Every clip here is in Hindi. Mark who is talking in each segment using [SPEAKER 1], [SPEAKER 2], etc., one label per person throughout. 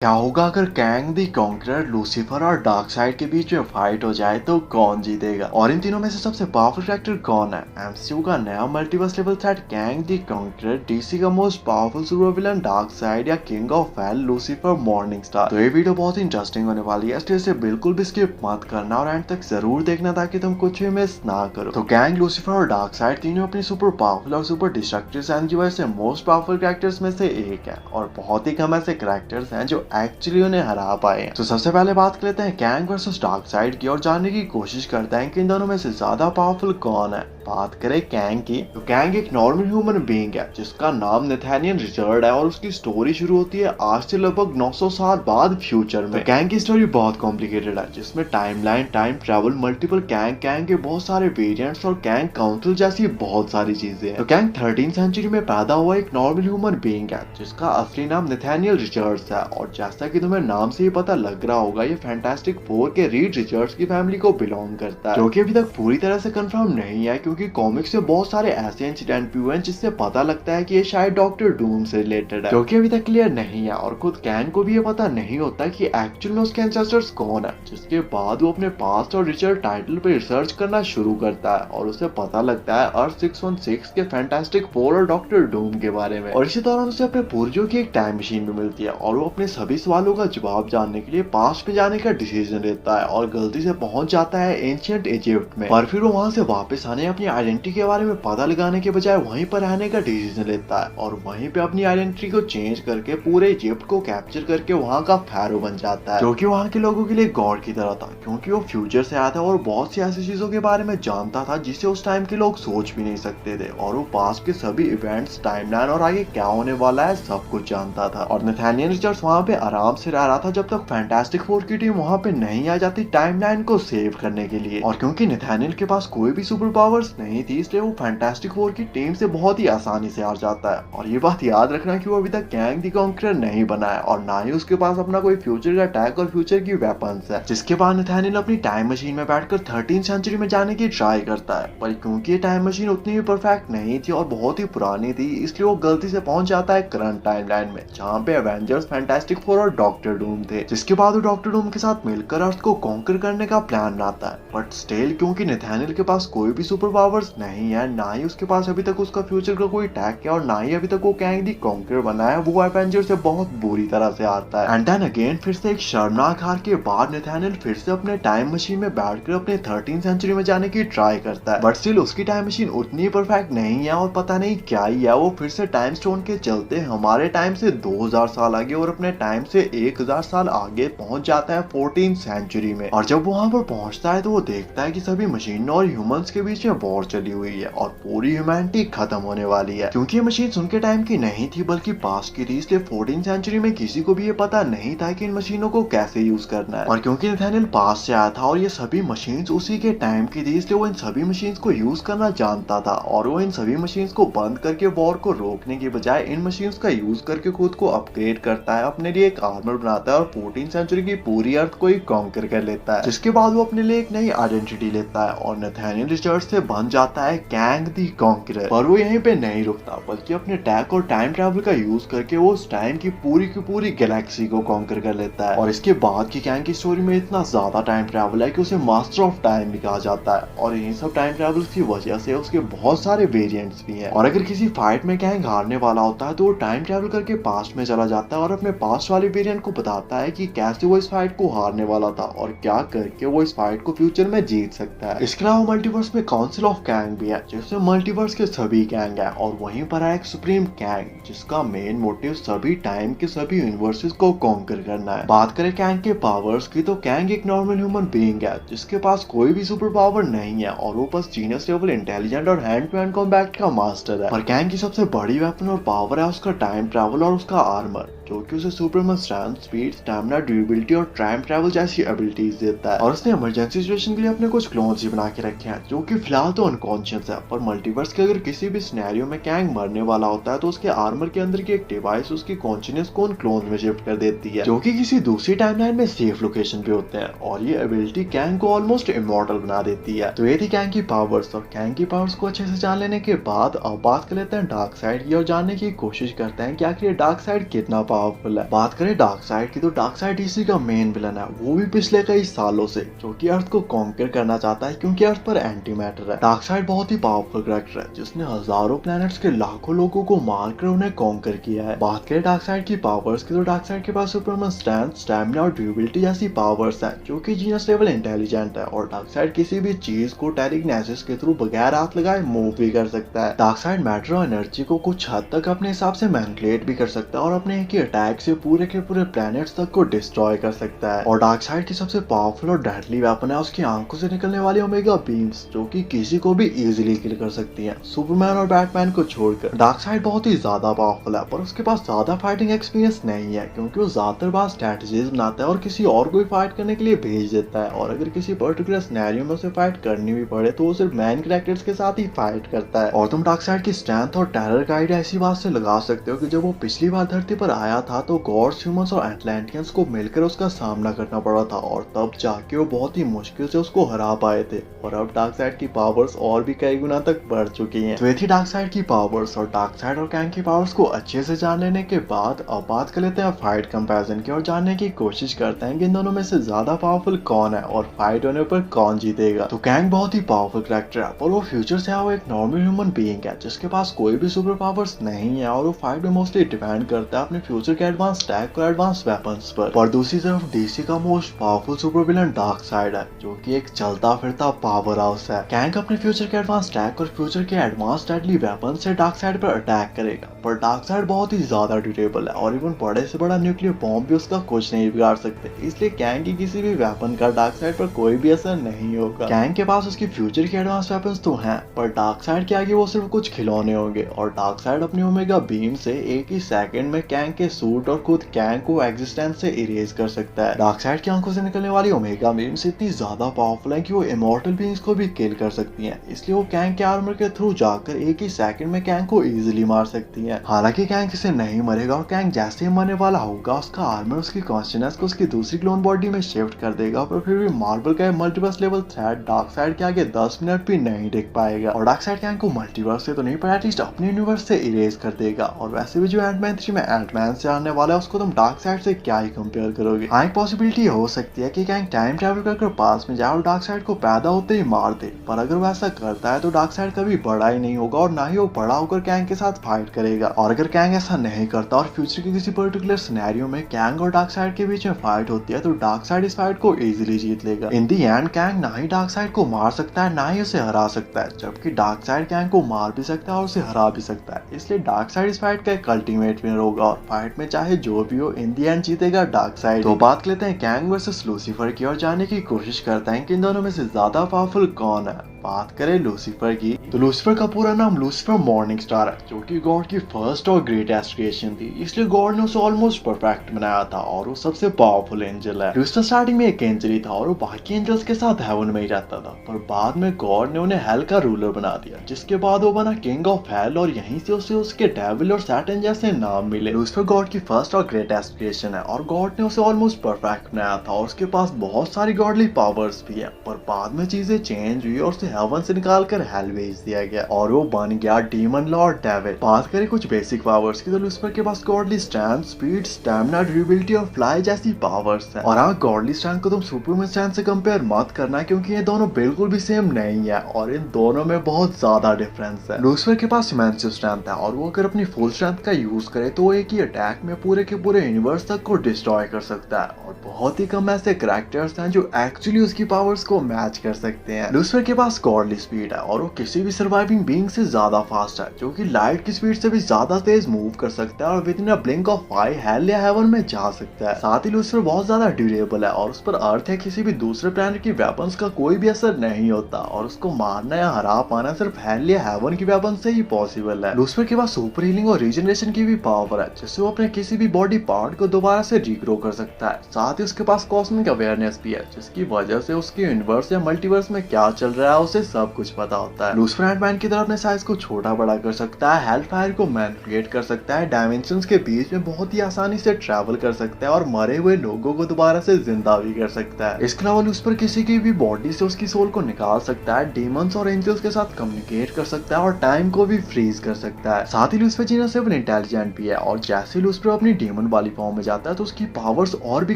[SPEAKER 1] क्या होगा अगर कैंग द कॉन्करर, लूसीफर और डार्कसाइड के बीच में फाइट हो जाए तो कौन जीतेगा? और इन तीनों में से सबसे पावरफुल कैरेक्टर कौन है? एमसीयू का नया multiverse level threat Kang the Conqueror, DC का most powerful super villain Darkseid, या king of hell Lucifer Morningstar? तो ये वीडियो बहुत ही इंटरेस्टिंग होने वाली है, इसलिए इसे बिल्कुल भी स्किप मत करना और एंड तक जरूर देखना ताकि तुम कुछ भी मिस ना करो। तो कैंग, लूसीफर और डार्कसाइड तीनों अपनी सुपर पावरफुल और सुपर डिस्ट्रक्टिव एनर्जी वजह से मोस्ट पावरफुल कैरेक्टर्स में से एक है, और बहुत ही कम ऐसे कैरेक्टर्स हैं जो एक्चुअली उन्हें हरा पाए हैं। तो सबसे पहले बात कर लेते हैं कैंग वर्सेस डार्कसाइड की और जानने की कोशिश करते हैं कि इन दोनों में से ज्यादा पावरफुल कौन है। बात करें कैंग की, तो कैंग एक नॉर्मल ह्यूमन बीइंग है जिसका नाम नेथानियल रिचर्ड है, और उसकी स्टोरी शुरू होती है आज से लगभग 900 साल बाद फ्यूचर में। तो कैंग की स्टोरी बहुत कॉम्प्लिकेटेड है, जिसमें timeline, time travel, multiple Kang, Kang के बहुत सारे वेरिएंट्स और कैंग काउंसिल जैसी बहुत सारी चीजें हैं। तो कैंग 13th सेंचुरी में पैदा हुआ एक नॉर्मल ह्यूमन बीइंग है जिसका असली नाम नेथानियल रिचर्ड्स है, और जैसा कि तुम्हें नाम से ही पता लग रहा होगा, ये फैंटास्टिक फोर के रीड रिचर्ड्स की फैमिली को बिलोंग करता है, जो कि अभी तक पूरी तरह से कंफर्म नहीं है क्योंकि कॉमिक्स से बहुत सारे ऐसे इंसिडेंट भी हुए हैं जिससे पता लगता है कि ये शायद डॉक्टर डूम से रिलेटेड है, जो कि अभी तक क्लियर नहीं है। और खुद कैंग को भी ये पता नहीं होता कि एक्चुअल में उसके एंसेस्टर्स कौन है, जिसके बाद वो अपने पास्ट और रिचर्ड टाइटल पर रिसर्च करना शुरू करता है और उसे पता लगता है अर्थ 616 के फैंटास्टिक फोर और डॉक्टर डूम के बारे में। और इसी दौरान उसे अपने पूर्वजों की एक टाइम मशीन भी मिलती है और वो अपने सभी सवालों का जवाब जानने के लिए पास्ट में जाने का डिसीजन लेता है और गलती से पहुंच जाता है एंशिएंट इजिप्ट में। और फिर वो वहां से वापस आने, अपनी आइडेंटिटी के बारे में पता लगाने के बजाय वहीं पर रहने का डिसीजन लेता है और वहीं पे अपनी आइडेंटिटी को चेंज करके पूरे इजिप्ट को कैप्चर करके वहां का फैरो बन जाता है, जो कि वहां के लोगों के लिए गॉड की तरह था क्योंकि वो फ्यूचर से आया था और बहुत सी ऐसी चीजों के बारे में जानता था जिसे उस टाइम के लोग सोच भी नहीं सकते थे। और वो पास्ट के सभी इवेंट्स, टाइमलाइन और आगे क्या होने वाला है सब कुछ जानता था। और नेथानियल रिचर्ड्स वहां पे आराम से रह रहा था जब तक फैंटास्टिक फोर की टीम वहां पे नहीं आ जाती टाइमलाइन को सेव करने के लिए। और क्योंकि नेथानियल के पास कोई भी सुपर पावर्स नहीं थी, इसलिए वो फैंटास्टिक फोर की टीम से बहुत ही आसानी से हार जाता है। और ये बात याद रखना कि वो अभी तक कैंग द कॉन्करर नहीं बना है और ना ही उसके पास अपना कोई फ्यूचर का अटैक और फ्यूचर की वेपन्स है, जिसके बाद नेथानियल अपनी टाइम मशीन में बैठकर 13th सेंचुरी में जाने की ट्राई करता है। पर क्योंकि ये टाइम मशीन उतनी भी परफेक्ट नहीं थी और बहुत ही पुरानी थी, इसलिए वो गलती से पहुंच जाता है करंट टाइमलाइन में, जहाँ पे एवेंजर्स, फैंटास्टिक फोर और डॉक्टर डूम थे। जिसके बाद वो डॉक्टर डूम के साथ मिलकर अर्थ को कॉन्कर करने का प्लान बनाता है। बट स्टिल क्योंकि नेथानियल के पास कोई भी सुपर पावर्स नहीं है, ना ही उसके पास अभी तक उसका फ्यूचर का कोई अटैक है और ना ही अभी तक वो कैंग द कॉन्करर बना है, वो एवेंजर से बहुत बुरी तरह से हारता है। एंड देन अगेन फिर से एक शर्मनाक हार के बाद नेथानियल फिर से अपने टाइम मशीन में बैठकर अपने 13th सेंचुरी में जाने की ट्राई करता है। बट स्टिल उसकी टाइम मशीन उतनी परफेक्ट नहीं है और पता नहीं क्या ही है, वो फिर से टाइम स्टोन के चलते हमारे टाइम से 2000 साल आगे और अपने टाइम से 1000 साल आगे पहुंच जाता है 14th सेंचुरी में। और जब वहां पर पहुंचता है तो वो देखता है कि सभी मशीनों और ह्यूमंस के बीच में वॉर चली हुई है और पूरी ह्यूमैनिटी खत्म होने वाली है। क्योंकि ये मशीन उनके टाइम की नहीं थी बल्कि पास्ट की थी, इसलिए 14th सेंचुरी में किसी को भी ये पता नहीं था कि इन मशीनों को कैसे यूज करना है। और क्योंकि नेथानियल पास्ट से आया था और ये सभी मशीन्स उसी के टाइम की थी, इसलिए वो इन सभी मशीन्स को यूज करना जानता था और वो इन सभी मशीन्स को बंद करके वॉर को रोकने के बजाय इन मशीन्स का यूज करके खुद को अपग्रेड करता है, अपने लिए एक आर्मर बनाता है और 14th सेंचुरी की पूरी अर्थ को ही कॉन्कर कर लेता है। जिसके बाद वो अपने लिए एक नई आइडेंटिटी लेता है और नेथानियल रिचर्ड्स से बन जाता है कैंग द कॉन्करर। पर वो यहीं पे नहीं रुकता बल्कि अपने टैक और टाइम ट्रैवल का यूज करके वो उस टाइम की पूरी गैलेक्सी को कॉन्कर कर लेता है। और इसके बाद की कैंग की स्टोरी में इतना ज्यादा टाइम ट्रैवल है कि उसे मास्टर ऑफ टाइम भी कहा जाता है, और यही सब टाइम ट्रैवल की वजह से उसके बहुत सारे वेरिएंट्स भी हैं। और अगर किसी फाइट में कैंग हारने वाला होता है तो वो टाइम ट्रैवल करके पास्ट में चला जाता है और अपने पास्ट वाले वेरिएंट को बताता है कि कैसे वो इस फाइट को हारने वाला था और क्या करके वो इस फाइट को फ्यूचर में जीत सकता है। इसके अलावा मल्टीवर्स में काउंसिल ऑफ कैंग भी है जिसमें मल्टीवर्स के सभी कैंग है, और वहीं पर है एक सुप्रीम कैंग जिसका मेन मोटिव सभी टाइम के सभी यूनिवर्सेस को कॉन्कर करना है। बात करें कैंग के पावर्स की, तो कैंग एक नॉर्मल ह्यूमन बीइंग है जिसके पास कोई भी सुपर पावर नहीं है और वो बस जीनियस लेवल इंटेलिजेंट और हैंड टू हैंड कॉम्बैट का मास्टर है। और कैंग की सबसे बड़ी वेपन और पावर है उसका टाइम ट्रैवल और उसका आर्मर, जो कि उसे Superman strength, speed, stamina, durability और टाइम ट्रैवल जैसी एबिलिटीज देता है। और उसने इमरजेंसी सिचुएशन के लिए अपने कुछ क्लोन्स भी बना के रखे हैं जो कि फिलहाल तो अनकॉन्शियस है, पर मल्टीवर्स के अगर किसी भी सिनेरियो में कैंग मरने वाला होता है तो उसके आर्मर के अंदर की एक डिवाइस उसकी कॉन्शियसनेस को उन क्लोन्स में शिफ्ट कर देती है, जो कि किसी दूसरी टाइमलाइन में सेफ लोकेशन पे होते हैं। और ये एबिलिटी कैंग को ऑलमोस्ट इमॉर्टल बना देती है। तो ये थी कैंग की पावर्स, और कैंग की पावर्स को अच्छे से जान लेने के बाद अब बात कर लेते हैं डार्कसाइड की और जानने की कोशिश करते हैं कि आखिर डार्कसाइड कितना पावरफुल है। बात करें डार्कसाइड की तो डार्कसाइड डीसी का मेन विलन है, वो भी पिछले कई सालों से, जो कि अर्थ को कॉन्कर करना चाहता है क्योंकि अर्थ पर एंटी मैटर है। डार्कसाइड बहुत ही पावरफुल कैरेक्टर है जिसने हजारों प्लैनेट्स के लाखों लोगों को मारकर उन्हें कॉन्कर किया है। बात करें डार्कसाइड की पावर्स की तो डार्कसाइड के पास सुपरमैन स्ट्रेंथ, स्टैमिना और ड्यूरेबिलिटी जैसी पावर्स हैं, जो कि जीनियस लेवल इंटेलिजेंट है। और डार्कसाइड किसी भी चीज को टेलीकिनेसिस के थ्रू बगैर हाथ लगाए मूव भी कर सकता है। डार्कसाइड मैटर और एनर्जी को कुछ हद तक अपने हिसाब से मैनिपुलेट भी कर सकता है और अपने एक ही अटैक से पूरे के पूरे प्लैनेट्स तक को डिस्ट्रॉय कर सकता है। और डार्कसाइड की सबसे पावरफुल और डेडली वेपन है उसकी आंखों से निकलने वाली ओमेगा बीम्स, जो कि किसी को भी इजीली किल कर सकती है, सुपरमैन और बैटमैन को छोड़कर। डार्कसाइड बहुत ही ज्यादा पावरफुल है पर उसके पास ज्यादा फाइटिंग एक्सपीरियंस नहीं है, क्योंकि वो ज्यादातर बार स्ट्रेटजीज बनाता है और किसी और को फाइट करने के लिए भेज देता है। और अगर किसी पर्टिकुलर सिनेरियो में उसे फाइट करनी भी पड़े तो वो सिर्फ मेन कैरेक्टर्स के साथ ही फाइट करता है। और तुम डार्कसाइड की स्ट्रेंथ और टेरर का आइडिया ऐसी बात से लगा सकते हो कि जब वो पिछली बार धरती पर आया था तो गॉड्स, ह्यूमंस और एटलांटियंस को मिलकर उसका सामना करना पड़ा था और तब जाके वो बहुत ही मुश्किल से उसको हरा पाए थे। और अब डार्कसाइड की पावर्स और भी कई गुना तक बढ़ चुकी हैं। तो ये थी डार्कसाइड की पावर्स। और डार्कसाइड और कैंग की पावर्स को अच्छे से जान लेने के बाद अब बात कर लेते हैं फाइट कंपैरिजन की और जानने की कोशिश करते हैं कि इन दोनों में से ज्यादा पावरफुल कौन है और फाइट होने पर कौन जीतेगा। तो कैंग बहुत ही पावरफुल कैरेक्टर है पर वो फ्यूचर से वो एक नॉर्मल ह्यूमन बीइंग है जिसके पास कोई भी सुपर पावर्स नहीं है और वो फाइट में मोस्टली डिपेंड करता है अपने फ्यूचर के एडवांस टैक और एडवांस वेपन्स पर दूसरी तरफ डीसी का most powerful super villain dark side है, जो कि एक चलता फिरता पावर हाउस है। कैंग अपने फ्यूचर के एडवांस टैक और फ्यूचर के एडवांस डेडली वेपन से डार्कसाइड पर अटैक करेगा, पर डार्कसाइड बहुत ही ज्यादा ड्यूरेबल है और इवन बड़े से बड़ा न्यूक्लियर बॉम्ब भी उसका कुछ नहीं बिगाड़ सकते, इसलिए कैंग की किसी भी वेपन का डार्कसाइड पर कोई भी असर नहीं होगा। कैंग के पास उसकी फ्यूचर के एडवांस वेपन्स तो हैं, पर डार्कसाइड के आगे वो सिर्फ कुछ खिलौने होंगे। और डार्कसाइड अपनी ओमेगा बीम से एक ही सेकंड में कैंग के सूट और खुद कैंग को एग्जिस्टेंस से इरेज कर सकता है। डार्कसाइड की आंखों से निकलने वाली ओमेगा बीम्स इतनी ज्यादा पावरफुल है कि वो इमॉर्टल बीइंग्स को भी किल कर सकती हैं, इसलिए वो कैंग के आर्मर के थ्रू जाकर एक ही सेकंड में कैंग को इजीली मार सकती हैं। हालांकि कैंग से नहीं मरेगा और कैंग जैसे ही मरने वाला होगा उसका आर्मर उसकी कॉन्शियसनेस को उसकी दूसरी क्लोन बॉडी में शिफ्ट कर देगा, पर फिर भी मार्वल का मल्टीवर्स लेवल थ्रेट डार्कसाइड के आगे 10 मिनट भी नहीं टिक पाएगा। और डार्कसाइड कैंग को मल्टीवर्स से तो नहीं पर एटलीस्ट अपने यूनिवर्स से इरेज कर देगा। और वैसे भी जो एंटमैन 3 में एंटमैन से आने वाला है उसको तुम डार्कसाइड से क्या ही कंपेयर करोगे। हाँ, एक पॉसिबिलिटी हो सकती है कि कैंग टाइम ट्रैवल कर पास में जाए और डार्कसाइड को पैदा होते ही मार दे, पर अगर वो ऐसा करता है तो डार्कसाइड कभी बड़ा ही नहीं होगा और ना ही वो बड़ा होकर कैंग के साथ फाइट करेगा। और अगर कैंग ऐसा नहीं करता और फ्यूचर के किसी पर्टिकुलर सिनेरियो में कैंग और डार्कसाइड के बीच में फाइट होती है तो डार्कसाइड इस फाइट को इजीली जीत लेगा। इन दी एंड कैंग ना ही डार्कसाइड को मार सकता है ना ही उसे हरा सकता है, जबकि डार्कसाइड कैंग को मार भी सकता है और उसे हरा भी सकता है, इसलिए डार्कसाइड इस फाइट का एक अल्टीमेट विनर होगा और फाइट में चाहे जो भी हो इन दी एंड जीतेगा डार्कसाइड। तो बात लेते हैं कैंग वर्सेस लूसीफर की और जानने की कोशिश करते हैं कि इन दोनों में से ज्यादा पावरफुल कौन है। बात करें लूसीफर की तो लूसीफर का पूरा नाम लूसीफर मॉर्निंग स्टार है, जो कि गॉड की फर्स्ट और ग्रेटेस्ट क्रिएशन थी, इसलिए गॉड ने उसे ऑलमोस्ट परफेक्ट बनाया था और वो सबसे पावरफुल एंजल है। लूसीफर स्टार्टिंग में एक एंजल ही था और वो बाकी एंजल्स के साथ हेवन में ही रहता था, पर बाद में गॉड ने उन्हें हेल का रूलर बना दिया, जिसके बाद वो बना किंग ऑफ हेल और यहीं से उसे उसके डेविल और सैटन जैसे नाम मिले। लूसीफर गॉड की फर्स्ट और ग्रेटेस्ट क्रिएशन है और गॉड ने उसे ऑलमोस्ट परफेक्ट बनाया था और उसके पास बहुत सारी गॉडली पावर्स भी है, पर बाद में चीजें चेंज हुई और हेवन से निकालकर हेल भेज दिया गया और वो बन गया डीमन लॉर्ड डेविल। बात करें कुछ बेसिक पावर्स की तो लूसीफर के पास godly strength, speed, stamina, durability और फ्लाई जैसी पावर्स हैं। और हाँ, गॉडली स्ट्रेंथ को तुम सुपरमैन स्ट्रेंथ से कंपेयर मत करना क्योंकि ये दोनों बिल्कुल भी सेम नहीं है और इन दोनों में बहुत ज्यादा डिफरेंस है। लूसीफर के पास इमेंसिव स्ट्रेंथ है और वो अगर अपनी फुल स्ट्रेंथ का यूज करे तो वो एक ही अटैक में पूरे के पूरे यूनिवर्स तक को डिस्ट्रॉय कर सकता है और बहुत ही कम ऐसे कैरेक्टर्स हैं जो एक्चुअली उसकी पावर्स को मैच कर सकते हैं। लूसीफर के पास गॉडली स्पीड है और वो किसी भी सर्वाइविंग बीइंग से ज्यादा फास्ट है, जो कि लाइट की स्पीड से भी ज्यादा तेज मूव कर सकता है और with in a blink of I hello या हेवन में जा सकता है। साथ ही लूसीफर बहुत ज्यादा ड्यूरेबल है और उस पर अर्थ या किसी भी दूसरे प्लैनेट की वेपन्स का कोई भी असर नहीं होता और उसको मारना या हरा पाना सिर्फ हेल या हेवन की वेपन से ही पॉसिबल है। लूसीफर के पास सुपर हीलिंग और रीजनरेशन की भी पावर है, जिससे वो अपने किसी भी बॉडी पार्ट को दोबारा से रीग्रो कर सकता है। साथ ही उसके पास कॉस्मिक अवेयरनेस भी है, जिसकी वजह से उसके यूनिवर्स या मल्टीवर्स में क्या चल रहा है उसे सब कुछ पता होता है। लूसीफर एंटमैन की तरह अपने साइज को छोटा बड़ा कर सकता है, हेलफायर को मैनिपुलेट कर सकता है, डायमेंशंस के बीच में बहुत ही आसानी से ट्रैवल कर सकता है और मरे हुए लोगों को दोबारा से जिंदा भी कर सकता है। इसके अलावा लूसीफर किसी की भी बॉडी से उसकी सोल को निकाल सकता है, डीमंस और एंजल्स के साथ कम्युनिकेट कर सकता है और टाइम को भी फ्रीज कर सकता है। साथ ही लूसीफर जीनस लेवल इंटेलिजेंट भी है और जैसे लूसीफर अपनी डीमन वाली फॉर्म में जाता है तो उसकी पावर्स और भी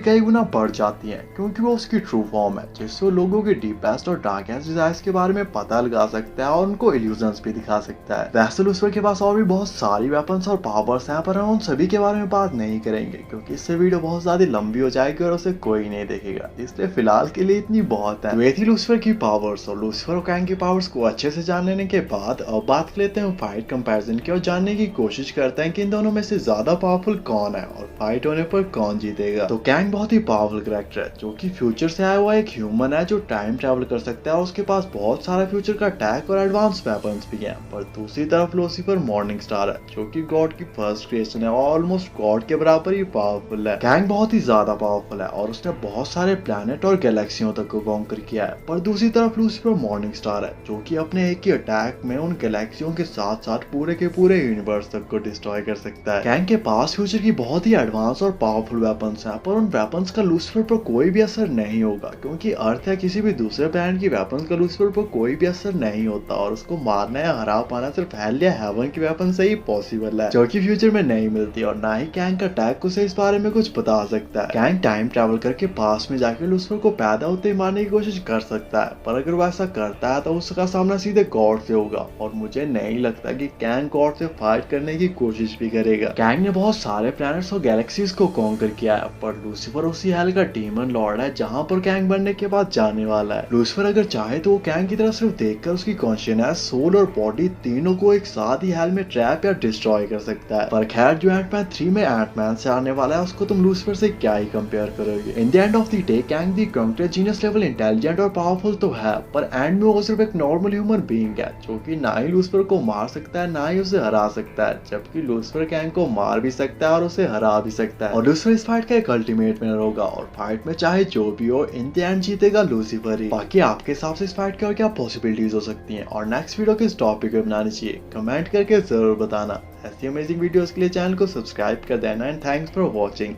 [SPEAKER 1] कई गुना बढ़ जाती हैं, क्योंकि वो उसकी ट्रू फॉर्म है, जिससे वो लोगों के डीपेस्ट और डार्केस्ट डिजायर्स के बारे में पता लगा सकता है और उनको इल्यूजन्स भी दिखा सकता है। वैसे लूसीफर के पास और भी बहुत सारी वेपन्स और पावर्स हैं, पर हम उन सभी के बारे में बात नहीं करेंगे क्योंकि इससे वीडियो बहुत ज्यादा लंबी हो जाएगी और उसे कोई नहीं देखेगा, इसलिए फिलहाल के लिए इतनी बहुत है। वे थी लूसीफर की पावर्स, और लूसीफर और कैंग की पावर्स को अच्छे से जान लेने के बाद अब बात कर लेते हैं फाइट कंपैरिजन की और जानने की कोशिश करते हैं कि इन दोनों में से ज्यादा पावरफुल कौन है और फाइट होने पर कौन जीतेगा। तो कैंग बहुत ही पावरफुल कैरेक्टर है जो कि फ्यूचर से आया हुआ एक ह्यूमन है जो टाइम ट्रैवल कर सकता है और उसके पास बहुत सारा फ्यूचर का अटैक और एडवांस वेपन्स भी हैं। पर दूसरी तरफ लूसीफर मॉर्निंग स्टार है जो कि गॉड की फर्स्ट क्रिएशन है और ऑलमोस्ट गॉड के बराबर ही पावरफुल है। कैंग बहुत ही ज्यादा पावरफुल है और उसने बहुत सारे प्लैनेट और गैलेक्सियों तक को कॉन्कर किया है। पर दूसरी तरफ लूसीफर मॉर्निंग स्टार है जो कि अपने एक ही अटैक में उन गैलेक्सियों के साथ साथ पूरे के पूरे यूनिवर्स तक को डिस्ट्रॉय कर सकता है। कैंग के पास फ्यूचर की बहुत ही एडवांस और पावरफुल वेपन्स हैं, पर उन वेपन्स का लूसीफर पर कोई भी असर नहीं होगा क्योंकि अर्थ या किसी भी दूसरे प्लैनेट की वेपन्स का लूसीफर पर कोई भी असर नहीं होता और उसको मारना या हरा पाना सिर्फ हेल या हेवन की वेपन से ही पॉसिबल है जो कि फ्यूचर में नहीं मिलती, और ना ही कैंग का अटैक उसे इस बारे में कुछ बता सकता है। कैंग टाइम ट्रैवल करके पास में जाके लूसीफर को पैदा होते ही मारने की कोशिश कर सकता है, पर अगर वो ऐसा करता है तो उसका सामना सीधे गॉड से होगा और मुझे नहीं लगता कि कैंग गॉड से फाइट करने की कोशिश भी करेगा। कैंग ने बहुत सारे प्लैनेट्स और गैलेक्सीज को कॉन्कर किया है, पर लूसीफर उसी हेल का डीमन लॉर्ड है जहां पर कैंग बनने के बाद जाने वाला है। लूसीफर अगर चाहे तो वो कैंग की तरफ सिर्फ देखकर उसकी कॉन्शियसनेस, सोल और बॉडी तीनों को एक साथ ही हेल में ट्रैप या डिस्ट्रॉय कर सकता है। पर खैर जो एंटमैन 3 में एंटमैन से आने वाला है उसको तुम लूसीफर से क्या ही कंपेयर करोगे। In the end of the day Kang the conqueror genius level intelligent और पावरफुल तो है, पर एंड में वो सिर्फ एक नॉर्मल ह्यूमन बीइंग है जो कि ना ही लूसीफर को मार सकता है ना ही उसे हरा सकता है, जबकि लूसीफर कैंग को मार भी सकता है और उसे हरा भी सकता है। और लूसीफर इस फाइट का एक अल्टीमेट विनर होगा और फाइट में चाहे जो भी हो इन द एंड जीतेगा लूसीफर ही। बाकी आपके हिसाब से इस फाइट की और क्या पॉसिबिलिटीज हो सकती हैं और नेक्स्ट वीडियो किस टॉपिक पे बनानी चाहिए कमेंट करके जरूर बताना। ऐसी अमेजिंग वीडियोस के लिए चैनल को सब्सक्राइब कर देना एंड थैंक्स फॉर वॉचिंग।